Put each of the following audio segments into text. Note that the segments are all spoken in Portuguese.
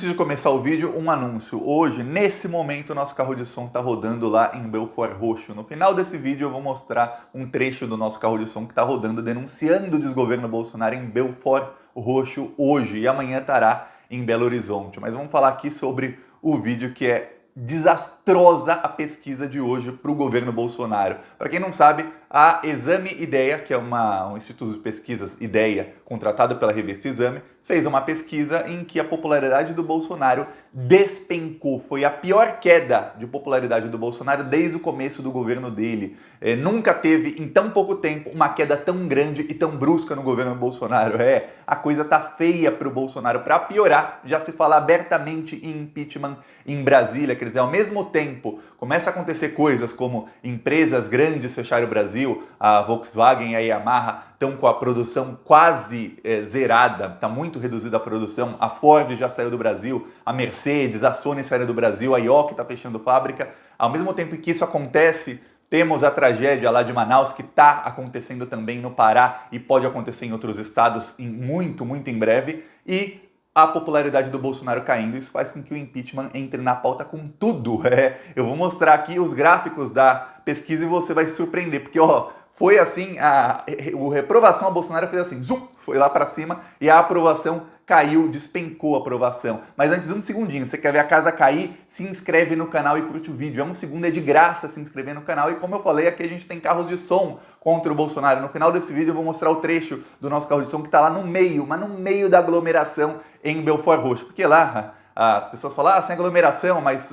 Antes de começar o vídeo, um anúncio. Hoje, nesse momento, o nosso carro de som está rodando lá em Belford Roxo. No final desse vídeo eu vou mostrar um trecho do nosso carro de som que está rodando denunciando o desgoverno Bolsonaro em Belford Roxo hoje e amanhã estará em Belo Horizonte. Mas vamos falar aqui sobre o vídeo que é desastrosa a pesquisa de hoje para o governo Bolsonaro. Para quem não sabe, a Exame Ideia, que é um instituto de pesquisas Ideia, contratado pela revista Exame, fez uma pesquisa em que a popularidade do Bolsonaro despencou. Foi a pior queda de popularidade do Bolsonaro desde o começo do governo dele. Nunca teve, em tão pouco tempo, uma queda tão grande e tão brusca no governo Bolsonaro. A coisa tá feia para o Bolsonaro. Para piorar, já se fala abertamente em impeachment em Brasília. Quer dizer, ao mesmo tempo, começa a acontecer coisas como empresas grandes fecharem o Brasil, a Volkswagen e a Yamaha estão com a produção quase zerada, está muito reduzida a produção, a Ford já saiu do Brasil, a Mercedes, a Sony saiu do Brasil, a Ioki está fechando fábrica. Ao mesmo tempo que isso acontece, temos a tragédia lá de Manaus, que está acontecendo também no Pará e pode acontecer em outros estados muito em breve, e a popularidade do Bolsonaro caindo. Isso faz com que o impeachment entre na pauta com tudo. Eu vou mostrar aqui os gráficos da pesquisa e você vai se surpreender, porque foi assim, a reprovação a Bolsonaro fez assim, zum, foi lá para cima, e a aprovação caiu, despencou a aprovação. Mas antes, um segundinho, você quer ver a casa cair? Se inscreve no canal e curte o vídeo. Um segundo, é de graça se inscrever no canal. E como eu falei, aqui a gente tem carros de som contra o Bolsonaro. No final desse vídeo eu vou mostrar o trecho do nosso carro de som que está lá no meio, mas no meio da aglomeração em Belford Roxo. Porque lá as pessoas falam, sem aglomeração, mas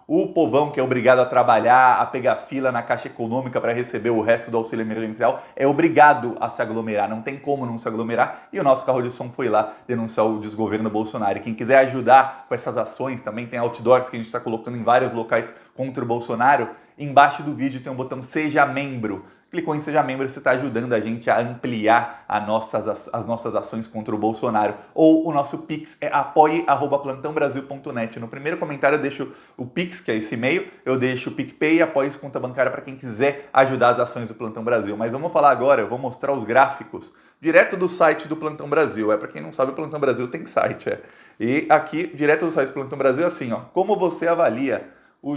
o povão que é obrigado a trabalhar, a pegar fila na Caixa Econômica para receber o resto do auxílio emergencial, é obrigado a se aglomerar, não tem como não se aglomerar. E o nosso carro de som foi lá denunciar o desgoverno Bolsonaro. E quem quiser ajudar com essas ações, também tem outdoors que a gente está colocando em vários locais contra o Bolsonaro. Embaixo do vídeo tem um botão Seja Membro. Clicou em Seja Membro, você está ajudando a gente a ampliar as nossas ações contra o Bolsonaro. Ou o nosso Pix é apoie@plantãobrasil.net. No primeiro comentário eu deixo o Pix, que é esse e-mail, eu deixo o PicPay e apoie conta bancária para quem quiser ajudar as ações do Plantão Brasil. Mas vamos falar agora, eu vou mostrar os gráficos direto do site do Plantão Brasil. Para quem não sabe, o Plantão Brasil tem site. E aqui, direto do site do Plantão Brasil, é assim, como você avalia o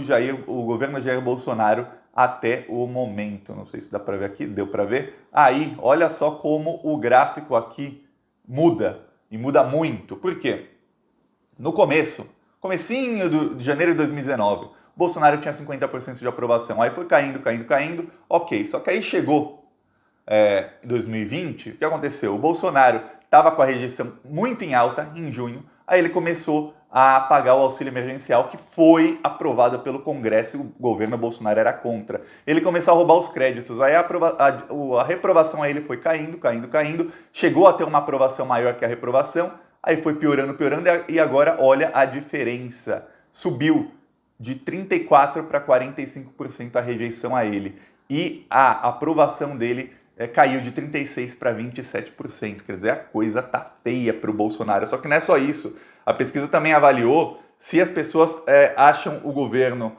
governo Jair Bolsonaro até o momento. Não sei se dá para ver aqui, deu para ver? Aí, olha só como o gráfico aqui muda, e muda muito. Por quê? No comecinho de janeiro de 2019, Bolsonaro tinha 50% de aprovação, aí foi caindo, ok. Só que aí chegou em 2020, o que aconteceu? O Bolsonaro estava com a rejeição muito em alta, em junho, aí ele começou a pagar o auxílio emergencial que foi aprovado pelo Congresso e o governo Bolsonaro era contra. Ele começou a roubar os créditos, aí a reprovação a ele foi caindo, chegou a ter uma aprovação maior que a reprovação, aí foi piorando, e agora olha a diferença. Subiu de 34% para 45% a rejeição a ele. E a aprovação dele caiu de 36% para 27%. Quer dizer, a coisa tá feia para o Bolsonaro. Só que não é só isso. A pesquisa também avaliou se as pessoas acham o governo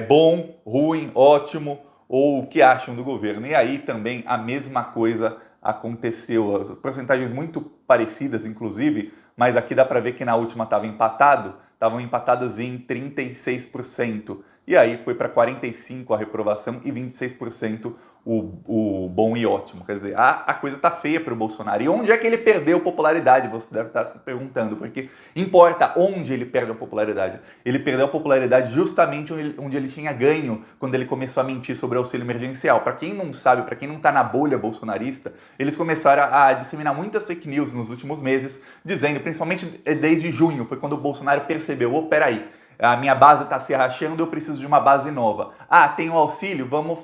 bom, ruim, ótimo, ou o que acham do governo. E aí também a mesma coisa aconteceu. As porcentagens muito parecidas, inclusive, mas aqui dá para ver que na última estavam empatados em 36%. E aí foi para 45% a reprovação e 26% o bom e ótimo. Quer dizer, a coisa tá feia para o Bolsonaro. E onde é que ele perdeu popularidade? Você deve estar se perguntando, porque importa onde ele perde a popularidade. Ele perdeu a popularidade justamente onde ele tinha ganho quando ele começou a mentir sobre o auxílio emergencial. Para quem não sabe, para quem não está na bolha bolsonarista, eles começaram a disseminar muitas fake news nos últimos meses, dizendo, principalmente desde junho, foi quando o Bolsonaro percebeu, peraí, a minha base está se rachando, eu preciso de uma base nova. Tem o auxílio, vamos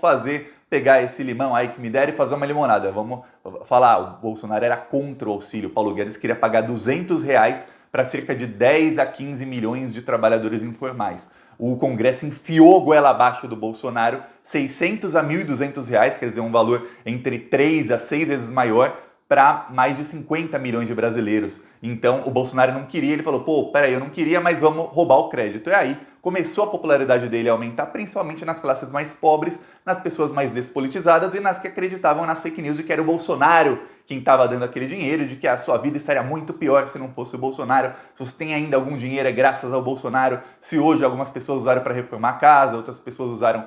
pegar esse limão aí que me deram e fazer uma limonada. Vamos falar, o Bolsonaro era contra o auxílio. Paulo Guedes queria pagar R$200 para cerca de 10 a 15 milhões de trabalhadores informais. O Congresso enfiou a goela abaixo do Bolsonaro, 600 a 1.200 reais, quer dizer, um valor entre 3 a 6 vezes maior, para mais de 50 milhões de brasileiros. Então, o Bolsonaro não queria, ele falou, peraí, eu não queria, mas vamos roubar o crédito. E aí, começou a popularidade dele a aumentar, principalmente nas classes mais pobres, nas pessoas mais despolitizadas e nas que acreditavam nas fake news de que era o Bolsonaro quem estava dando aquele dinheiro, de que a sua vida estaria muito pior se não fosse o Bolsonaro. Se você tem ainda algum dinheiro é graças ao Bolsonaro. Se hoje algumas pessoas usaram para reformar a casa, outras pessoas usaram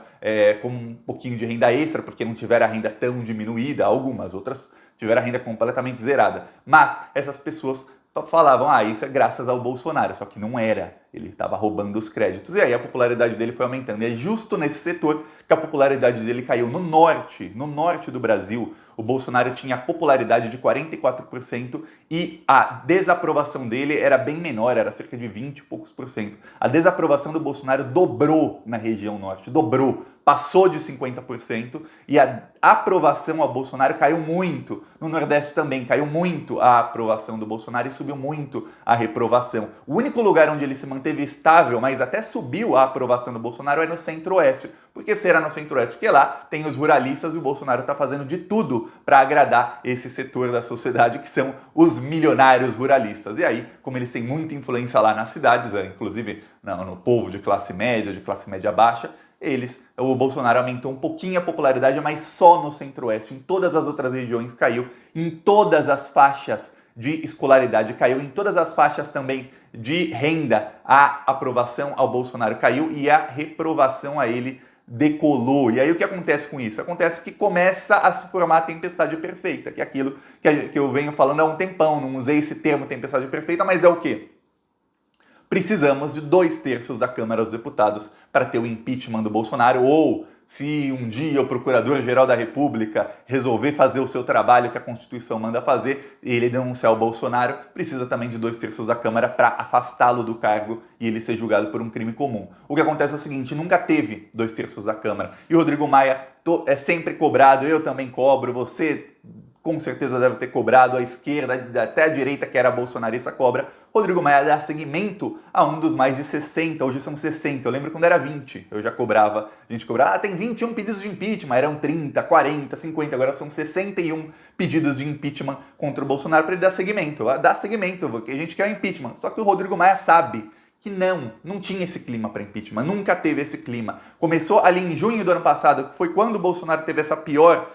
como um pouquinho de renda extra, porque não tiveram a renda tão diminuída, algumas outras tiveram a renda completamente zerada. Mas essas pessoas falavam, isso é graças ao Bolsonaro, só que não era. Ele estava roubando os créditos. E aí a popularidade dele foi aumentando. E é justo nesse setor que a popularidade dele caiu. No norte do Brasil, o Bolsonaro tinha popularidade de 44% e a desaprovação dele era bem menor, era cerca de 20 e poucos por cento. A desaprovação do Bolsonaro dobrou na região norte, dobrou. Passou de 50% e a aprovação ao Bolsonaro caiu muito. No Nordeste também caiu muito a aprovação do Bolsonaro e subiu muito a reprovação. O único lugar onde ele se manteve estável, mas até subiu a aprovação do Bolsonaro, é no Centro-Oeste. Por que será no Centro-Oeste? Porque lá tem os ruralistas e o Bolsonaro está fazendo de tudo para agradar esse setor da sociedade que são os milionários ruralistas. E aí, como eles têm muita influência lá nas cidades, inclusive no povo de classe média baixa, o Bolsonaro aumentou um pouquinho a popularidade, mas só no Centro-Oeste. Em todas as outras regiões caiu, em todas as faixas de escolaridade caiu, em todas as faixas também de renda a aprovação ao Bolsonaro caiu e a reprovação a ele decolou. E aí o que acontece com isso? Acontece que começa a se formar a tempestade perfeita, que é aquilo que eu venho falando há um tempão, não usei esse termo tempestade perfeita, mas é o quê? Precisamos de 2/3 da Câmara dos Deputados para ter o impeachment do Bolsonaro, ou se um dia o Procurador-Geral da República resolver fazer o seu trabalho que a Constituição manda fazer e ele denunciar o Bolsonaro, precisa também de 2/3 da Câmara para afastá-lo do cargo e ele ser julgado por um crime comum. O que acontece é o seguinte, nunca teve 2/3 da Câmara. E o Rodrigo Maia é sempre cobrado, eu também cobro, você com certeza deve ter cobrado, a esquerda, até a direita que era bolsonarista cobra. Rodrigo Maia dá seguimento a um dos mais de 60, hoje são 60, eu lembro quando era 20, eu já cobrava, a gente cobrava, tem 21 pedidos de impeachment, eram 30, 40, 50, agora são 61 pedidos de impeachment contra o Bolsonaro para ele dar seguimento, porque a gente quer o impeachment, só que o Rodrigo Maia sabe que não tinha esse clima para impeachment, nunca teve esse clima. Começou ali em junho do ano passado, que foi quando o Bolsonaro teve essa pior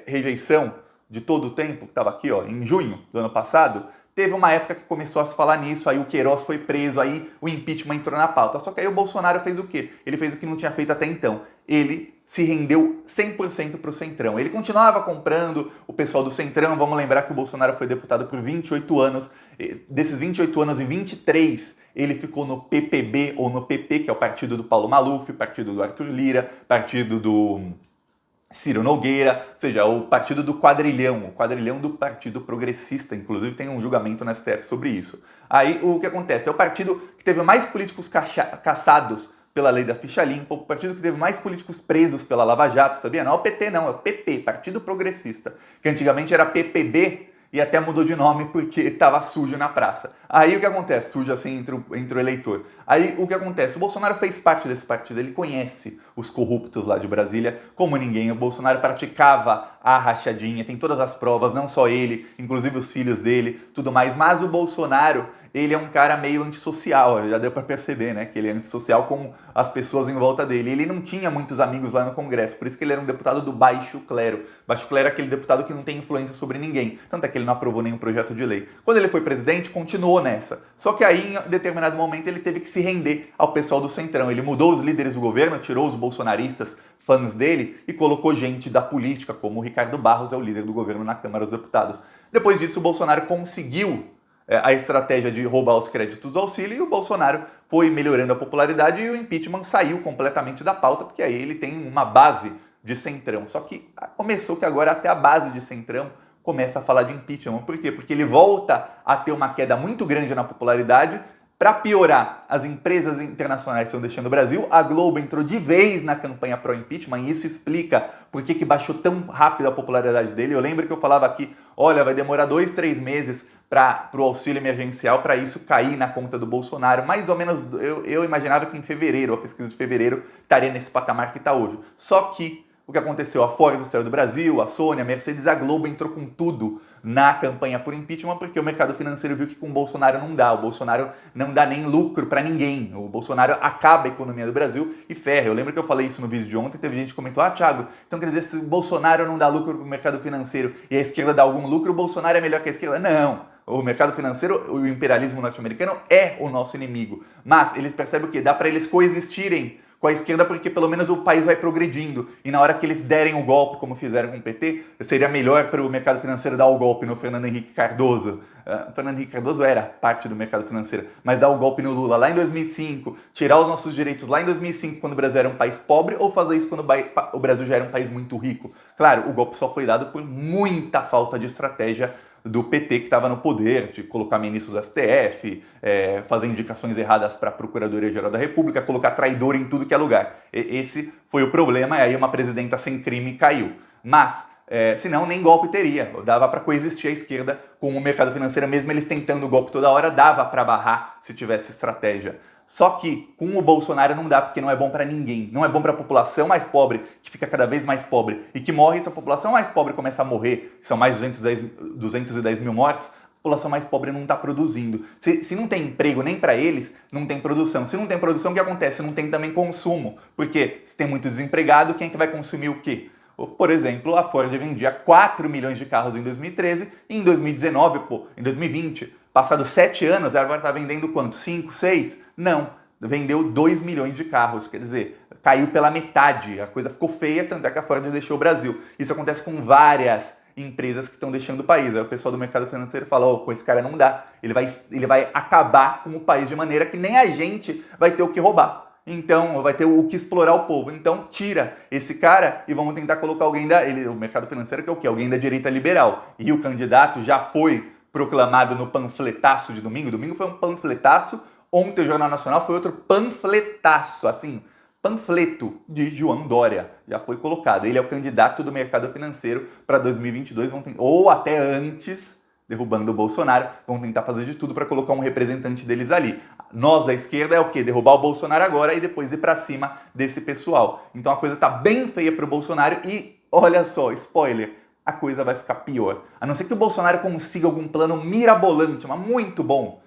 rejeição de todo o tempo, que estava aqui, em junho do ano passado, teve uma época que começou a se falar nisso, aí o Queiroz foi preso, aí o impeachment entrou na pauta. Só que aí o Bolsonaro fez o quê? Ele fez o que não tinha feito até então. Ele se rendeu 100% para o Centrão. Ele continuava comprando o pessoal do Centrão. Vamos lembrar que o Bolsonaro foi deputado por 28 anos. Desses 28 anos, em 23, ele ficou no PPB ou no PP, que é o partido do Paulo Maluf, partido do Arthur Lira, partido do Ciro Nogueira, ou seja, o partido do quadrilhão, o quadrilhão do Partido Progressista, inclusive tem um julgamento na STF sobre isso. Aí o que acontece? É o partido que teve mais políticos caçados pela lei da ficha limpa, o partido que teve mais políticos presos pela Lava Jato, sabia? Não é o PT não, é o PP, Partido Progressista, que antigamente era PPB, e até mudou de nome porque estava sujo na praça. Aí o que acontece? Sujo assim entre o eleitor. Aí o que acontece? O Bolsonaro fez parte desse partido, ele conhece os corruptos lá de Brasília como ninguém. O Bolsonaro praticava a rachadinha, tem todas as provas, não só ele, inclusive os filhos dele, tudo mais. Mas o Bolsonaro, ele é um cara meio antissocial, já deu para perceber, né? Que ele é antissocial com as pessoas em volta dele. Ele não tinha muitos amigos lá no Congresso, por isso que ele era um deputado do baixo clero. Baixo clero é aquele deputado que não tem influência sobre ninguém. Tanto é que ele não aprovou nenhum projeto de lei. Quando ele foi presidente, continuou nessa. Só que aí, em determinado momento, ele teve que se render ao pessoal do Centrão. Ele mudou os líderes do governo, tirou os bolsonaristas, fãs dele, e colocou gente da política, como o Ricardo Barros é o líder do governo na Câmara dos Deputados. Depois disso, o Bolsonaro conseguiu a estratégia de roubar os créditos do auxílio e o Bolsonaro foi melhorando a popularidade e o impeachment saiu completamente da pauta, porque aí ele tem uma base de Centrão. Só que começou que agora até a base de Centrão começa a falar de impeachment. Por quê? Porque ele volta a ter uma queda muito grande na popularidade. Para piorar, as empresas internacionais estão deixando o Brasil, a Globo entrou de vez na campanha pró-impeachment e isso explica por que baixou tão rápido a popularidade dele. Eu lembro que eu falava aqui, olha, vai demorar 2, 3 meses para o auxílio emergencial, para isso cair na conta do Bolsonaro. Mais ou menos, eu imaginava que em fevereiro, a pesquisa de fevereiro, estaria nesse patamar que está hoje. Só que o que aconteceu? A Ford saiu do Brasil, a Sony, a Mercedes, a Globo entrou com tudo na campanha por impeachment, porque o mercado financeiro viu que com o Bolsonaro não dá. O Bolsonaro não dá nem lucro para ninguém. O Bolsonaro acaba a economia do Brasil e ferra. Eu lembro que eu falei isso no vídeo de ontem, teve gente que comentou: ah, Thiago, então quer dizer, se o Bolsonaro não dá lucro para o mercado financeiro e a esquerda dá algum lucro, o Bolsonaro é melhor que a esquerda? Não. O mercado financeiro, o imperialismo norte-americano é o nosso inimigo. Mas eles percebem o quê? Dá para eles coexistirem com a esquerda, porque pelo menos o país vai progredindo. E na hora que eles derem o golpe, como fizeram com o PT, seria melhor para o mercado financeiro dar o golpe no Fernando Henrique Cardoso. O Fernando Henrique Cardoso era parte do mercado financeiro, mas dar o golpe no Lula lá em 2005, tirar os nossos direitos lá em 2005, quando o Brasil era um país pobre, ou fazer isso quando o Brasil já era um país muito rico? Claro, o golpe só foi dado por muita falta de estratégia do PT, que estava no poder, de colocar ministros do STF, fazer indicações erradas para a Procuradoria-Geral da República, colocar traidor em tudo que é lugar. Esse foi o problema, e aí uma presidenta sem crime caiu. Mas, senão, nem golpe teria. Dava para coexistir a esquerda com o mercado financeiro, mesmo eles tentando o golpe toda hora, dava para barrar se tivesse estratégia. Só que com o Bolsonaro não dá, porque não é bom para ninguém. Não é bom para a população mais pobre, que fica cada vez mais pobre, e que morre. Se a população mais pobre começa a morrer, são mais 210 mil mortes, a população mais pobre não está produzindo. Se não tem emprego nem para eles, não tem produção. Se não tem produção, o que acontece? Não tem também consumo. Porque se tem muito desempregado, quem é que vai consumir o quê? Por exemplo, a Ford vendia 4 milhões de carros em 2013, e em 2019, em 2020, passados 7 anos, ela agora está vendendo quanto? 5, 6? Não, vendeu 2 milhões de carros, quer dizer, caiu pela metade, a coisa ficou feia, tanto é que a Ford deixou o Brasil. Isso acontece com várias empresas que estão deixando o país. Aí o pessoal do mercado financeiro fala: oh, com esse cara não dá, ele vai acabar com o país de maneira que nem a gente vai ter o que roubar. Então, vai ter o que explorar o povo. Então, tira esse cara e vamos tentar colocar alguém o mercado financeiro, que é o quê? Alguém da direita liberal. E o candidato já foi proclamado no panfletaço de domingo. Domingo foi um panfletaço. Ontem o Jornal Nacional foi outro panfletaço, assim, panfleto de João Dória. Já foi colocado. Ele é o candidato do mercado financeiro para 2022, ou até antes, derrubando o Bolsonaro, vão tentar fazer de tudo para colocar um representante deles ali. Nós da esquerda é o quê? Derrubar o Bolsonaro agora e depois ir para cima desse pessoal. Então a coisa tá bem feia para o Bolsonaro e, olha só, spoiler, a coisa vai ficar pior. A não ser que o Bolsonaro consiga algum plano mirabolante, mas muito bom,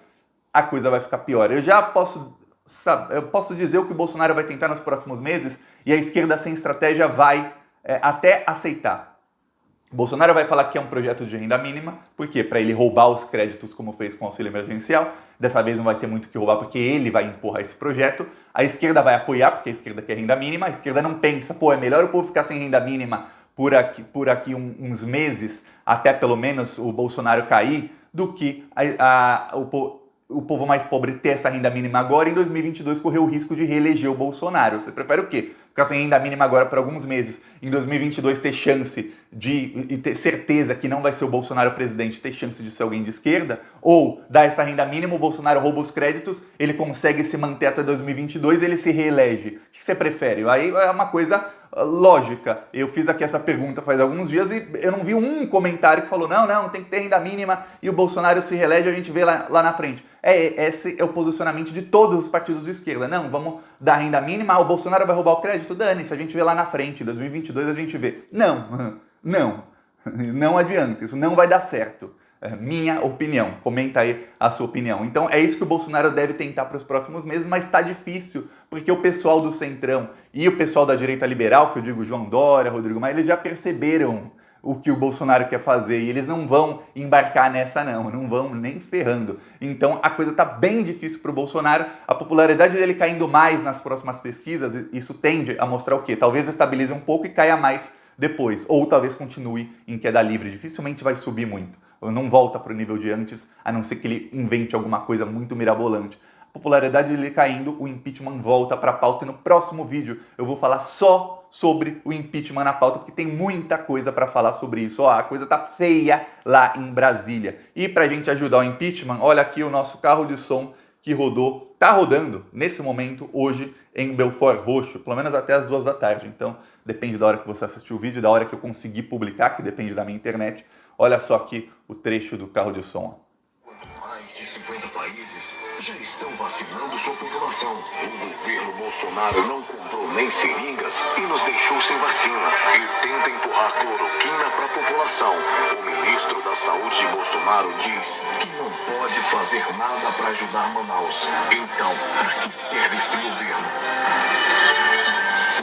a coisa vai ficar pior. Eu posso dizer o que o Bolsonaro vai tentar nos próximos meses, e a esquerda sem estratégia vai até aceitar. O Bolsonaro vai falar que é um projeto de renda mínima, por quê? Para ele roubar os créditos, como fez com o auxílio emergencial. Dessa vez não vai ter muito o que roubar, porque ele vai empurrar esse projeto. A esquerda vai apoiar, porque a esquerda quer renda mínima. A esquerda não pensa: pô, é melhor o povo ficar sem renda mínima por aqui uns meses, até pelo menos o Bolsonaro cair, do que o povo mais pobre ter essa renda mínima agora, em 2022 correr o risco de reeleger o Bolsonaro. Você prefere o quê? Ficar sem renda mínima agora por alguns meses, em 2022 ter chance e ter certeza que não vai ser o Bolsonaro presidente, ter chance de ser alguém de esquerda? Ou dar essa renda mínima, o Bolsonaro rouba os créditos, ele consegue se manter até 2022, ele se reelege. O que você prefere? Aí é uma coisa lógica. Eu fiz aqui essa pergunta faz alguns dias e eu não vi um comentário que falou: não, tem que ter renda mínima e o Bolsonaro se reelege, a gente vê lá na frente. Esse é o posicionamento de todos os partidos de esquerda. Não, vamos dar renda mínima, o Bolsonaro vai roubar o crédito? Dane-se, a gente vê lá na frente, em 2022 a gente vê. Não adianta, isso não vai dar certo. Minha opinião, comenta aí a sua opinião. Então é isso que o Bolsonaro deve tentar para os próximos meses, mas está difícil, porque o pessoal do Centrão e o pessoal da direita liberal, que eu digo João Dória, Rodrigo Maia, eles já perceberam o que o Bolsonaro quer fazer e eles não vão embarcar nessa não vão nem ferrando. Então a coisa tá bem difícil para o Bolsonaro, a popularidade dele caindo mais nas próximas pesquisas, isso tende a mostrar o quê? Talvez estabilize um pouco e caia mais depois, ou talvez continue em queda livre, dificilmente vai subir muito, não volta para o nível de antes, a não ser que ele invente alguma coisa muito mirabolante. A popularidade dele caindo, o impeachment volta para a pauta, e no próximo vídeo eu vou falar só sobre o impeachment na pauta, porque tem muita coisa para falar sobre isso. A coisa tá feia lá em Brasília. E pra gente ajudar o impeachment, olha aqui o nosso carro de som que tá rodando nesse momento, hoje, em Belford Roxo, pelo menos até as 2 da tarde. Então, depende da hora que você assistiu o vídeo, da hora que eu conseguir publicar, que depende da minha internet. Olha só aqui o trecho do carro de som. Mais de 50 países já estão vacinando sua população. O governo Bolsonaro não comprou nem seringas e nos deixou sem vacina. E tenta empurrar cloroquina para a população. O ministro da Saúde de Bolsonaro diz que não pode fazer nada para ajudar Manaus. Então, para que serve esse governo?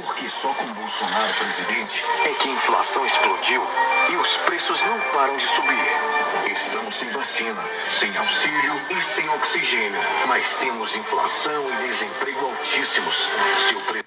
Porque só com Bolsonaro presidente é que a inflação explodiu e os preços não param de subir. Estamos sem vacina, sem auxílio e sem oxigênio, mas temos inflação e desemprego altíssimos. Se o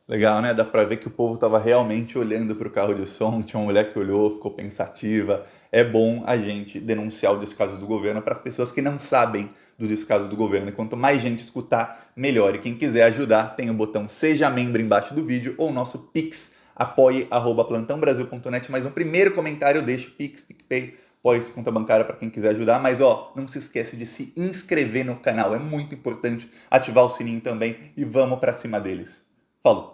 Legal, né? Dá pra ver que o povo tava realmente olhando pro carro de som, tinha uma mulher que olhou, ficou pensativa. É bom a gente denunciar o descaso do governo para as pessoas que não sabem do descaso do governo. E quanto mais gente escutar, melhor. E quem quiser ajudar, tem o botão Seja Membro embaixo do vídeo ou o nosso Pix, apoie@plantãobrasil.net. Mas no primeiro comentário eu deixo Pix, PicPay, pós conta bancária para quem quiser ajudar. Mas ó, não se esquece de se inscrever no canal, é muito importante. Ativar o sininho também e vamos para cima deles. Falou!